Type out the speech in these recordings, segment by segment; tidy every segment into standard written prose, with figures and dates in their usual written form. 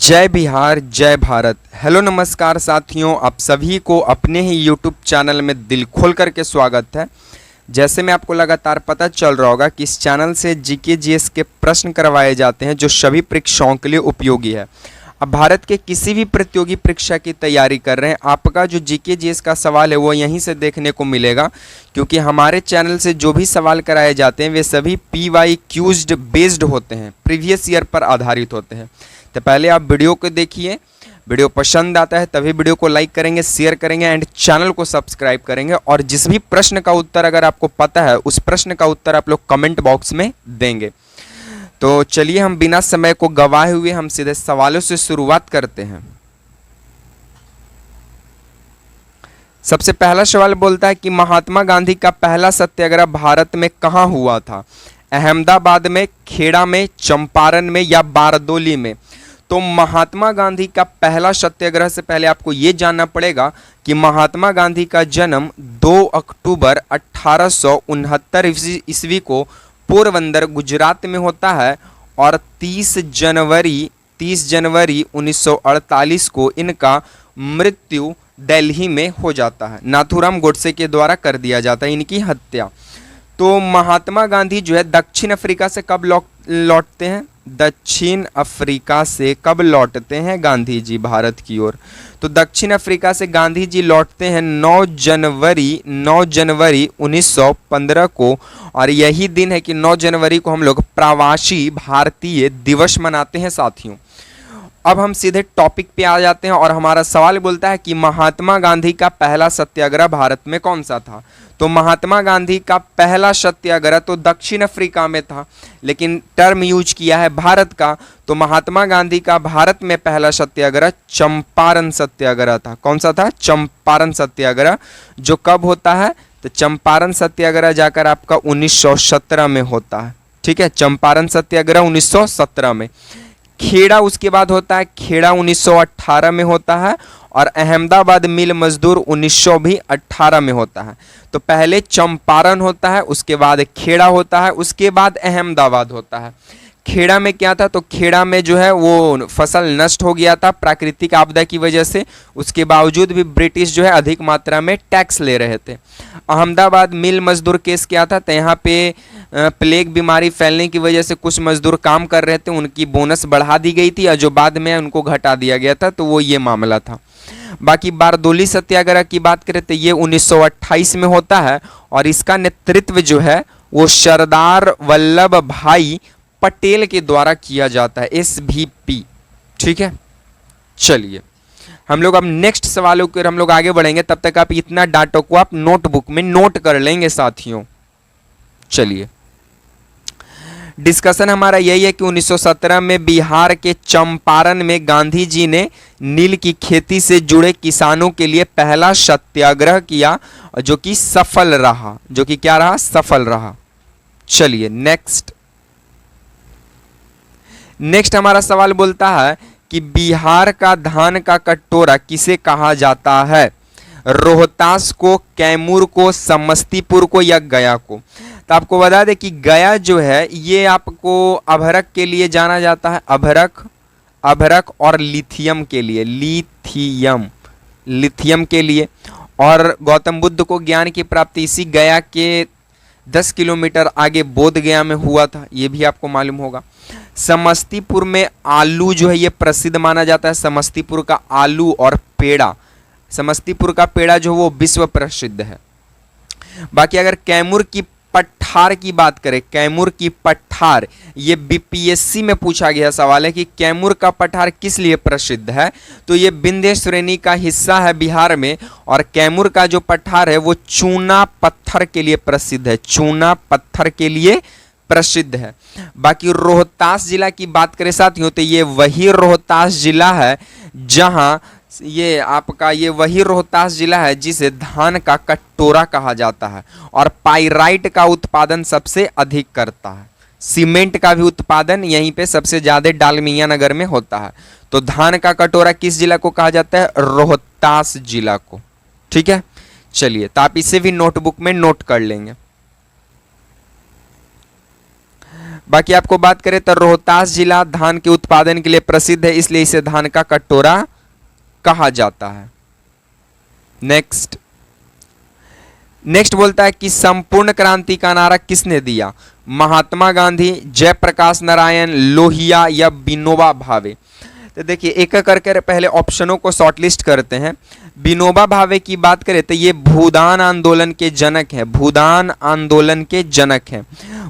जय बिहार जय भारत। हेलो नमस्कार साथियों, आप सभी को अपने ही यूट्यूब चैनल में दिल खोल करके स्वागत है। जैसे में आपको लगातार पता चल रहा होगा कि इस चैनल से जीके जीएस के प्रश्न करवाए जाते हैं जो सभी परीक्षाओं के लिए उपयोगी है। अब भारत के किसी भी प्रतियोगी परीक्षा की तैयारी कर रहे हैं, आपका जो जीके जीएस का सवाल है वो यहीं से देखने को मिलेगा, क्योंकि हमारे चैनल से जो भी सवाल कराए जाते हैं वे सभी PYQs बेस्ड होते हैं, प्रीवियस ईयर पर आधारित होते हैं। तो पहले आप वीडियो को देखिए, वीडियो पसंद आता है तभी वीडियो को लाइक करेंगे, शेयर करेंगे एंड चैनल को सब्सक्राइब करेंगे। और जिस भी प्रश्न का उत्तर अगर आपको पता है उस प्रश्न का उत्तर आप लोग कमेंट बॉक्स में देंगे। तो चलिए हम बिना समय को गवाए हुए हम सीधे सवालों से शुरुआत करते हैं। सबसे पहला सवाल बोलता है कि महात्मा गांधी का पहला सत्याग्रह भारत में कहाँ हुआ था? अहमदाबाद में, खेड़ा में, चंपारण में या बारदोली में? तो महात्मा गांधी का पहला सत्याग्रह से पहले आपको यह जानना पड़ेगा कि महात्मा गांधी का जन्म 2 अक्टूबर 1869 ईस्वी को पोरबंदर गुजरात में होता है और 30 जनवरी 1948 को इनका मृत्यु दिल्ली में हो जाता है। नाथूराम गोडसे के द्वारा कर दिया जाता है इनकी हत्या। तो महात्मा गांधी जो है दक्षिण अफ्रीका से कब लौटते हैं? दक्षिण अफ्रीका से कब लौटते हैं गांधी जी भारत की ओर? तो दक्षिण अफ्रीका से गांधी जी लौटते हैं 9 जनवरी 1915 को, और यही दिन है कि 9 जनवरी को हम लोग प्रवासी भारतीय दिवस मनाते हैं साथियों। अब हम सीधे टॉपिक पे आ जाते हैं और हमारा सवाल बोलता है कि महात्मा गांधी का पहला सत्याग्रह भारत में कौन सा था? तो महात्मा गांधी का पहला सत्याग्रह तो दक्षिण अफ्रीका में था, लेकिन टर्म यूज किया है भारत का। तो महात्मा गांधी का भारत में पहला सत्याग्रह चंपारण सत्याग्रह था। कौन सा था? चंपारण सत्याग्रह। जो कब होता है? तो चंपारण सत्याग्रह जाकर आपका 1917 में होता है। ठीक है, चंपारण सत्याग्रह 1917 में। खेड़ा उसके बाद होता है, खेड़ा 1918 में होता है, और अहमदाबाद मिल मजदूर 1918 में होता है। तो पहले चंपारण होता है, उसके बाद खेड़ा होता है, उसके बाद अहमदाबाद होता है। खेड़ा में क्या था? तो खेड़ा में जो है वो फसल नष्ट हो गया था प्राकृतिक आपदा की वजह से, उसके बावजूद भी ब्रिटिश जो है अधिक मात्रा में टैक्स ले रहे थे। अहमदाबाद मिल मजदूर केस क्या था? तो यहाँ पे प्लेग बीमारी फैलने की वजह से कुछ मजदूर काम कर रहे थे, उनकी बोनस बढ़ा दी गई थी और जो बाद में उनको घटा दिया गया था, तो वो ये मामला था। बाकी बारदोली सत्याग्रह की बात करें तो ये 1928 में होता है, और इसका नेतृत्व जो है वो सरदार वल्लभ भाई पटेल के द्वारा किया जाता है, SVP। ठीक है, चलिए हम लोग अब नेक्स्ट सवालों के हम लोग आगे बढ़ेंगे। तब तक आप इतना डाटा को आप नोटबुक में नोट कर लेंगे साथियों। चलिए डिस्कशन हमारा यही है कि 1917 में बिहार के चंपारण में गांधी जी ने नील की खेती से जुड़े किसानों के लिए पहला सत्याग्रह किया, जो कि सफल रहा। जो कि क्या रहा? सफल रहा। चलिए नेक्स्ट हमारा सवाल बोलता है कि बिहार का धान का कटोरा किसे कहा जाता है? रोहतास को, कैमूर को, समस्तीपुर को या गया को? तो आपको बता दें कि गया जो है ये आपको अभ्रक के लिए जाना जाता है, अभ्रक और लिथियम के लिए, लिथियम के लिए। और गौतम बुद्ध को ज्ञान की प्राप्ति इसी गया के 10 किलोमीटर आगे बोध गया में हुआ था, ये भी आपको मालूम होगा। समस्तीपुर में आलू जो है ये प्रसिद्ध माना जाता है, समस्तीपुर का आलू और पेड़ा। समस्तीपुर का पेड़ा जो वो विश्व प्रसिद्ध है। बाकी अगर कैमूर की पठार की बात करें, कैमूर की पठार, ये BPSC में पूछा गया सवाल है कि कैमूर का पठार किस लिए प्रसिद्ध है? तो ये विंध्य श्रेणी का हिस्सा है बिहार में, और कैमूर का जो पठार है वो चूना पत्थर के लिए प्रसिद्ध है, चूना पत्थर के लिए प्रसिद्ध है। बाकी रोहतास जिला की बात करें साथियों तो ये वही रोहतास जिला है जहां ये आपका ये वही रोहतास जिला है जिसे धान का कटोरा कहा जाता है, और पाइराइट का उत्पादन सबसे अधिक करता है। सीमेंट का भी उत्पादन यहीं पे सबसे ज्यादा डालमिया नगर में होता है। तो धान का कटोरा किस जिला को कहा जाता है? रोहतास जिला को। ठीक है, चलिए तो आप इसे भी नोटबुक में नोट कर लेंगे। बाकी आपको बात करें तो रोहतास जिला धान के उत्पादन के लिए प्रसिद्ध है, इसलिए इसे धान का कटोरा कहा जाता है। नेक्स्ट बोलता है कि संपूर्ण क्रांति का नारा किसने दिया? महात्मा गांधी, जयप्रकाश नारायण, लोहिया या विनोबा भावे। तो देखिए एक एक करके पहले ऑप्शनों को शॉर्टलिस्ट करते हैं। विनोबा भावे की बात करें तो ये भूदान आंदोलन के जनक है, भूदान आंदोलन के जनक है।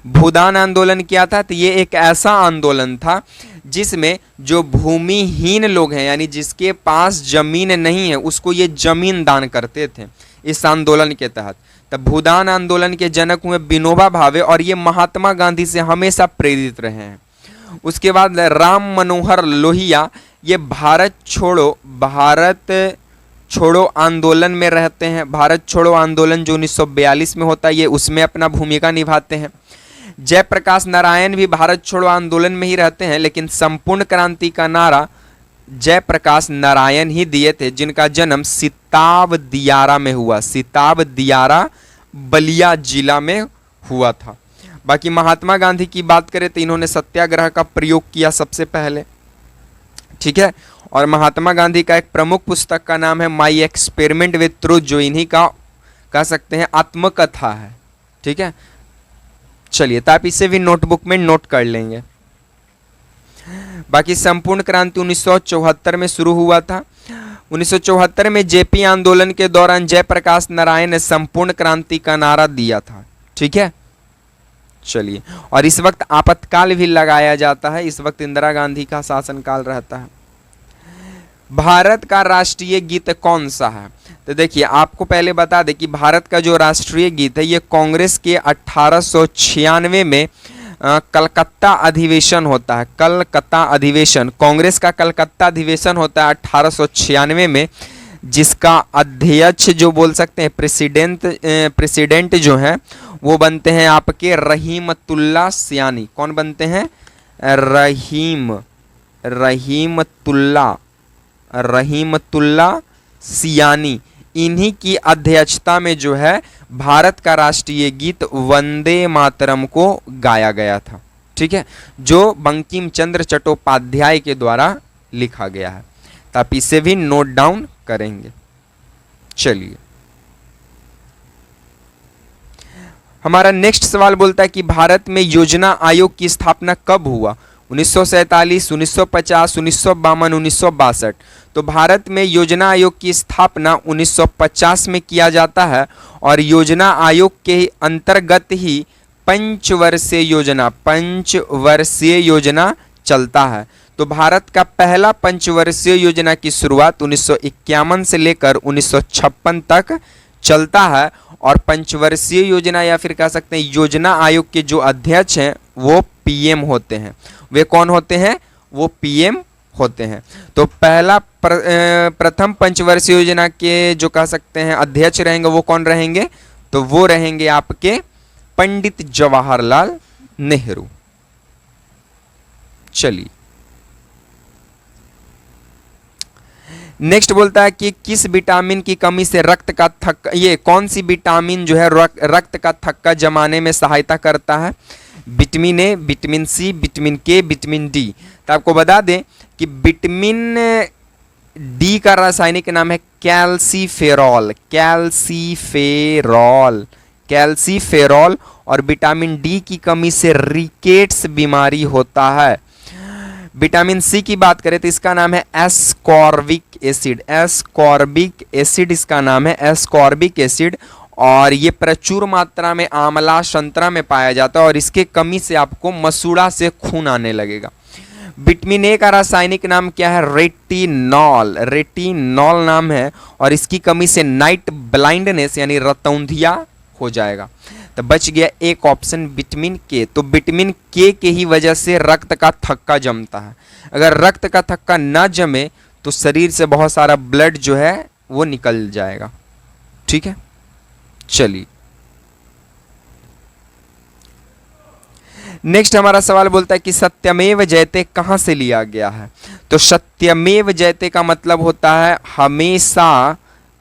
भूदान आंदोलन क्या था? तो ये एक ऐसा आंदोलन था जिसमें जो भूमिहीन लोग हैं, यानी जिसके पास जमीन नहीं है, उसको ये जमीन दान करते थे इस आंदोलन के तहत। तब भूदान आंदोलन के जनक हुए विनोबा भावे, और ये महात्मा गांधी से हमेशा प्रेरित रहे हैं। उसके बाद राम मनोहर लोहिया, ये भारत छोड़ो आंदोलन में रहते हैं। भारत छोड़ो आंदोलन जो 1942 में होता है, ये उसमें अपना भूमिका निभाते हैं। जयप्रकाश नारायण भी भारत छोड़ो आंदोलन में ही रहते हैं, लेकिन संपूर्ण क्रांति का नारा जयप्रकाश नारायण ही दिए थे, जिनका जन्म सिताब दियारा में हुआ। सिताब दियारा बलिया जिला में हुआ था। बाकी महात्मा गांधी की बात करें तो इन्होंने सत्याग्रह का प्रयोग किया सबसे पहले, ठीक है। और महात्मा गांधी का एक प्रमुख पुस्तक का नाम है माई एक्सपेरिमेंट विद ट्रूथ, जो इन्हीं का कह सकते हैं आत्मकथा है, ठीक है। चलिए तो आप इसे भी नोटबुक में नोट कर लेंगे। बाकी संपूर्ण क्रांति 1974 में शुरू हुआ था। 1974 में जेपी आंदोलन के दौरान जयप्रकाश नारायण ने संपूर्ण क्रांति का नारा दिया था, ठीक है। चलिए, और इस वक्त आपातकाल भी लगाया जाता है, इस वक्त इंदिरा गांधी का शासनकाल रहता है। भारत का राष्ट्रीय गीत कौन सा है? तो देखिए आपको पहले बता दें कि भारत का जो राष्ट्रीय गीत है ये कांग्रेस के 1896 में कलकत्ता अधिवेशन होता है। कलकत्ता अधिवेशन, कांग्रेस का कलकत्ता अधिवेशन होता है 1896 में, जिसका अध्यक्ष जो बोल सकते हैं प्रेसिडेंट जो है वो बनते हैं आपके रहीमतुल्ला सियानी। कौन बनते हैं? रहीमतुल्ला सियानी। इन्हीं की अध्यक्षता में जो है भारत का राष्ट्रीय गीत वंदे मातरम को गाया गया था, ठीक है, जो बंकिम चंद्र चट्टोपाध्याय के द्वारा लिखा गया है। तो आप इसे भी नोट डाउन करेंगे। चलिए, हमारा नेक्स्ट सवाल बोलता है कि भारत में योजना आयोग की स्थापना कब हुआ? 1947, 1950, 1952, 1962। तो भारत में योजना आयोग की स्थापना 1950 में किया जाता है, और योजना आयोग के अंतर्गत ही पंचवर्षीय योजना चलता है। तो भारत का पहला पंचवर्षीय योजना की शुरुआत 1951 से लेकर 1956 तक चलता है, और पंचवर्षीय योजना या फिर कह सकते हैं योजना आयोग के जो अध्यक्ष हैं वो पीएम होते हैं। वे कौन होते हैं? वो पीएम होते हैं। तो पहला प्रथम पंचवर्षीय योजना के जो कह सकते हैं अध्यक्ष रहेंगे वो कौन रहेंगे? तो वो रहेंगे आपके पंडित जवाहरलाल नेहरू। चलिए, नेक्स्ट बोलता है कि किस विटामिन की कमी से रक्त का थक्का, ये कौन सी विटामिन जो है रक्त का थक्का जमाने में सहायता करता है? Vitamin A, vitamin C, vitamin K, vitamin D. तो आपको बता दें कि विटामिन डी का रासायनिक नाम है कैल्सीफेरॉल, और विटामिन डी की कमी से रिकेट्स बीमारी होता है। विटामिन सी की बात करें तो इसका नाम है एस्कॉर्बिक एसिड, इसका नाम है एस्कॉर्बिक एसिड, और ये प्रचुर मात्रा में आंवला संतरा में पाया जाता है, और इसके कमी से आपको मसूड़ा से खून आने लगेगा। विटामिन ए का रासायनिक नाम क्या है? रेटिनॉल नाम है, और इसकी कमी से नाइट ब्लाइंडनेस यानी रतौंधिया हो जाएगा। तो बच गया एक ऑप्शन विटामिन के। तो विटामिन के ही वजह से रक्त का थक्का जमता है। अगर रक्त का थक्का ना जमे तो शरीर से बहुत सारा ब्लड जो है वो निकल जाएगा, ठीक है। चलिए, नेक्स्ट हमारा सवाल बोलता है कि सत्यमेव जयते कहां से लिया गया है? तो सत्यमेव जयते का मतलब होता है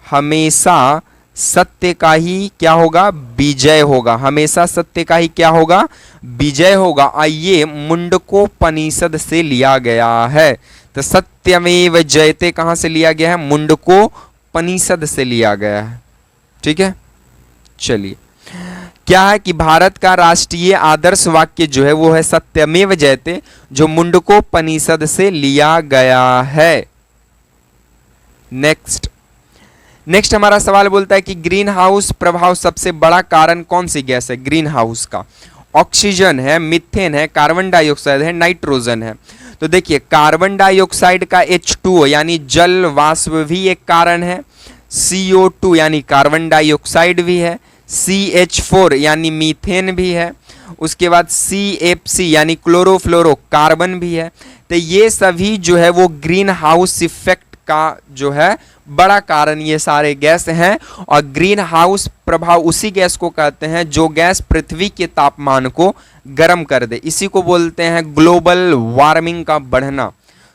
हमेशा सत्य का ही क्या होगा, विजय होगा। हमेशा सत्य का ही क्या होगा, विजय होगा। आइए मुंडकोपनिषद से लिया गया है। तो सत्यमेव जयते कहां से लिया गया है, मुंडकोपनिषद से लिया गया है। ठीक है, चलिए क्या है कि भारत का राष्ट्रीय आदर्श वाक्य जो है वो है सत्यमेव जयते, जो मुंडकोपनिषद से लिया गया है। नेक्स्ट हमारा सवाल बोलता है कि ग्रीन हाउस प्रभाव सबसे बड़ा कारण कौन सी गैस है ग्रीन हाउस का। ऑक्सीजन है, मिथेन है, कार्बन डाइऑक्साइड है, नाइट्रोजन है। तो देखिए कार्बन डाइऑक्साइड का H2O यानी जल वाष्प भी एक कारण है, CO2 यानी कार्बन डाइऑक्साइड भी है, CH4 यानी मीथेन भी है, उसके बाद CFC यानी क्लोरोफ्लोरो कार्बन भी है। तो ये सभी जो है वो ग्रीन हाउस इफेक्ट का जो है बड़ा कारण ये सारे गैस हैं। और ग्रीन हाउस प्रभाव उसी गैस को कहते हैं जो गैस पृथ्वी के तापमान को गर्म कर दे, इसी को बोलते हैं ग्लोबल वार्मिंग का बढ़ना।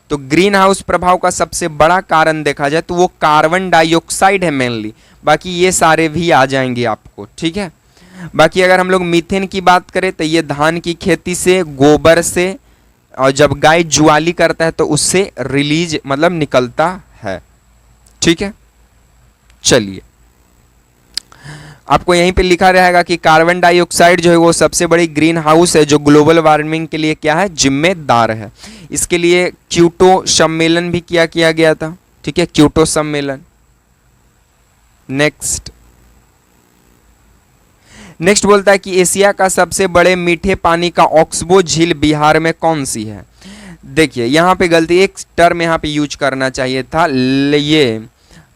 तो ग्रीन हाउस प्रभाव का सबसे बड़ा कारण देखा जाए तो वो कार्बन डाइऑक्साइड है मेनली, बाकी ये सारे भी आ जाएंगे आपको। ठीक है, बाकी अगर हम लोग मीथेन की बात करें तो ये धान की खेती से, गोबर से, और जब गाय जुआली करता है तो उससे रिलीज मतलब निकलता है। ठीक है, चलिए आपको यहीं पे लिखा रहेगा कि कार्बन डाइऑक्साइड जो है वो सबसे बड़ी ग्रीन हाउस है जो ग्लोबल वार्मिंग के लिए क्या है, जिम्मेदार है। इसके लिए क्योटो सम्मेलन भी किया गया था। ठीक है, क्योटो सम्मेलन। नेक्स्ट बोलता है कि एशिया का सबसे बड़े मीठे पानी का ऑक्सबो झील बिहार में कौन सी है। देखिए यहाँ पे गलती, एक टर्म यहाँ पे यूज करना चाहिए था, ये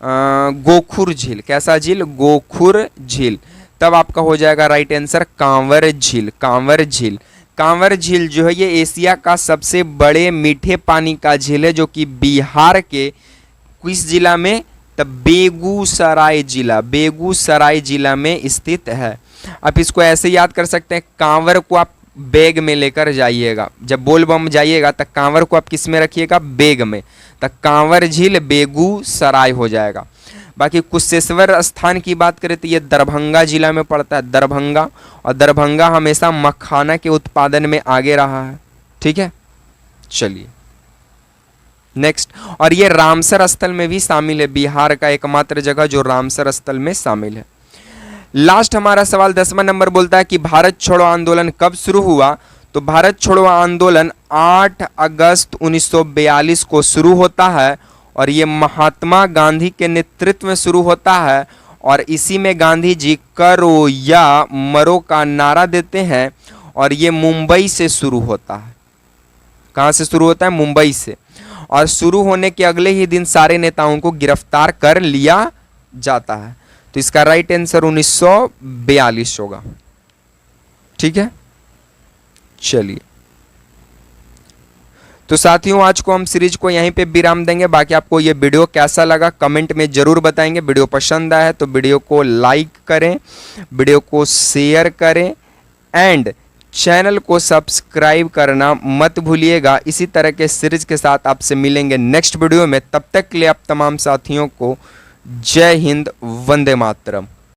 गोखुर झील। कैसा झील, गोखुर झील। तब आपका हो जाएगा राइट आंसर कांवर झील। कांवर झील, कांवर झील जो है ये एशिया का सबसे बड़े मीठे पानी का झील है जो कि बिहार के किस जिला में, तब बेगूसराय जिला, बेगूसराय जिला में स्थित है। आप इसको ऐसे याद कर सकते हैं, कांवर को आप बैग में लेकर जाइएगा, जब बोल बम जाइएगा तो कांवर को आप किस में रखिएगा, बैग में, तो कांवर झील बेगूसराय हो जाएगा। बाकी कुशेश्वर स्थान की बात करें तो ये दरभंगा जिला में पड़ता है, दरभंगा। और दरभंगा हमेशा मखाना के उत्पादन में आगे रहा है। ठीक है, चलिए नेक्स्ट, और ये रामसर स्थल में भी शामिल है, बिहार का एकमात्र जगह जो रामसर स्थल में शामिल है। लास्ट हमारा सवाल 10वां नंबर बोलता है कि भारत छोड़ो आंदोलन कब शुरू हुआ। तो भारत छोड़ो आंदोलन 8 अगस्त 1942 को शुरू होता है और ये महात्मा गांधी के नेतृत्व में शुरू होता है। और इसी में गांधी जी करो या मरो का नारा देते हैं और ये मुंबई से शुरू होता है। कहाँ से शुरू होता है, मुंबई से। और शुरू होने के अगले ही दिन सारे नेताओं को गिरफ्तार कर लिया जाता है। तो इसका राइट आंसर 1942 होगा। ठीक है, चलिए तो साथियों आज को हम सीरीज को यहीं पे विराम देंगे। बाकी आपको ये वीडियो कैसा लगा कमेंट में जरूर बताएंगे। वीडियो पसंद आया है तो वीडियो को लाइक करें, वीडियो को शेयर करें एंड चैनल को सब्सक्राइब करना मत भूलिएगा। इसी तरह के सीरीज के साथ आपसे मिलेंगे नेक्स्ट वीडियो में। तब तक के लिए आप तमाम साथियों को जय हिंद, वंदे मातरम।